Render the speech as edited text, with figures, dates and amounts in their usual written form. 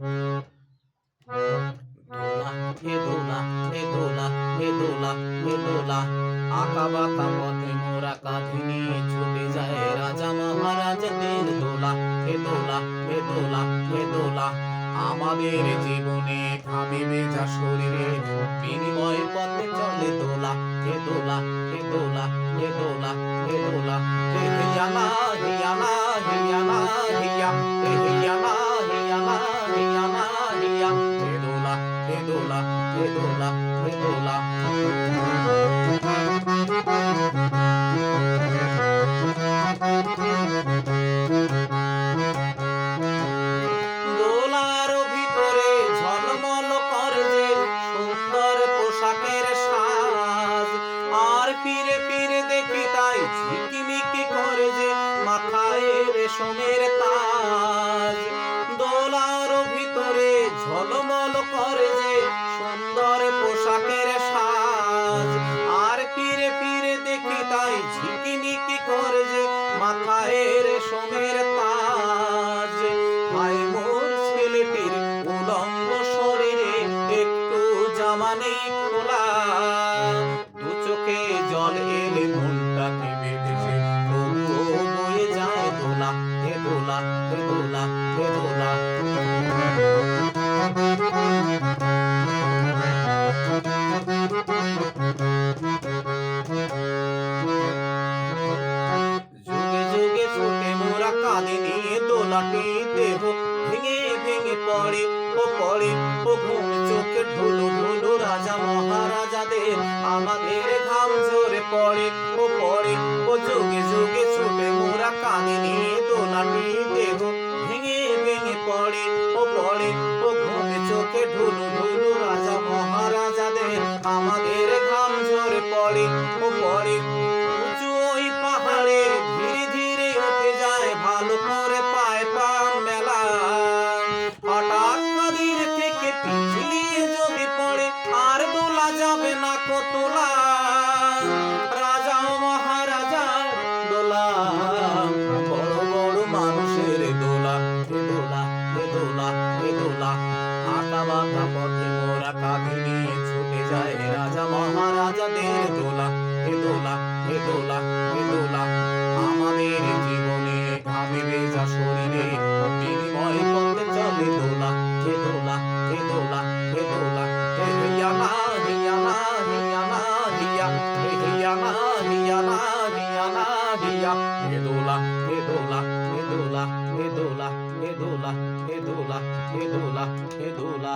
দোলা হে দোলা হে দোলা হে দোলা হে দোলা, আঁকা বাঁকা পথে মোরা কাঁধে নিয়ে ছুটে যায় রাজা মহারাজাদের দোলা হে দোলা হে দোলা হে দোলা। আমাদের জীবনে ঘামে ভেজা শরীরে বিনিময় পথে চলে দোলা হে দোলা হে দোলা হে দোলা হে দোলা। হে হিয়ালা হিয়ালা হিয়ালা হিয়া, হে হিয়ালা হিয়ালা হিয়ালা হিয়া, হে দোলা হে দোলা হে দোলা হে দোলা। দোলার ভিতরে ঝলমল করে যে সুন্দর পোশাকের সাজ, আর ফিরে ফিরে দেখি তাই ঝিকিমিকি করে যে মাথায় রেশমের তাজ। দোলার ভিতরে ঝলমল করে যে সুন্দর পোশাকের সাজ, আর ফিরে ফিরে দেখি তাই ঝিকিমিকি করে যে মাথায় রেশমের তাজ। হায় মোর ছেলেটির উলঙ্গ শরীরে একটু জামা নেই খোলা, দু চোখে জল এলে মনটাকে বেঁধেছে তবুও বয়ে যায় দোলা হে দোলা হে দোলা হে দোলা। যুগে যুগে ছোটে মোরা কাঁধে নিয়ে দোলাটি দেহ ভেঙে ভেঙে পড়ে ও পড়ে ও ঘুম চোখে ঢুলু ঢুলু রাজা মহারাজাদের আমাদের ঘাম ঝরে পড়ে ও পড়ে ও। যুগে যুগে ছোটে মোরা কাঁধে নিয়ে দোলাটি দেহ ভেঙে ভেঙে পড়ে ও পড়ে ও ঘুম চোখে ঢুলু ঢুলু রাজা মহারাজাদের আমাদের ঘাম ঝরে পড়ে ও পড়ে। উঁচু ওই পাহাড়ে ধীরে ধীরে উঠে যায় ভালো করে পায় পা মেলা, হঠাৎ নদীর থেকে পিছলিয়ে যদি পড়ে আর দোলা যাবে না কতলা। রাজা মহারাজা দোলা, বড় বড় মানুষের দোলা হে দোলা হে দোলা হে দোলা। আঁকা বাঁকা পথে মোরা কাঁধে নিয়ে ছুটে যায় রাজা মহারাজাদের দোলা হে দোলা হে দোলা হে দোলা। আমাদের জীবনে ঘামে ভেজা শরীরে বিনিময় পথে চলে দোলা হে দোলা হে দোলা হে দোলা। হে হিয়ালা হিয়ালা হিয়ালা হিয়া, হে হিয়ালা হিয়ালা হিয়ালা হিয়া, হে দোলা হে দোলা হে দোলা হে দোলা হে দোলা হে দোলা হে দোলা হে দোলা।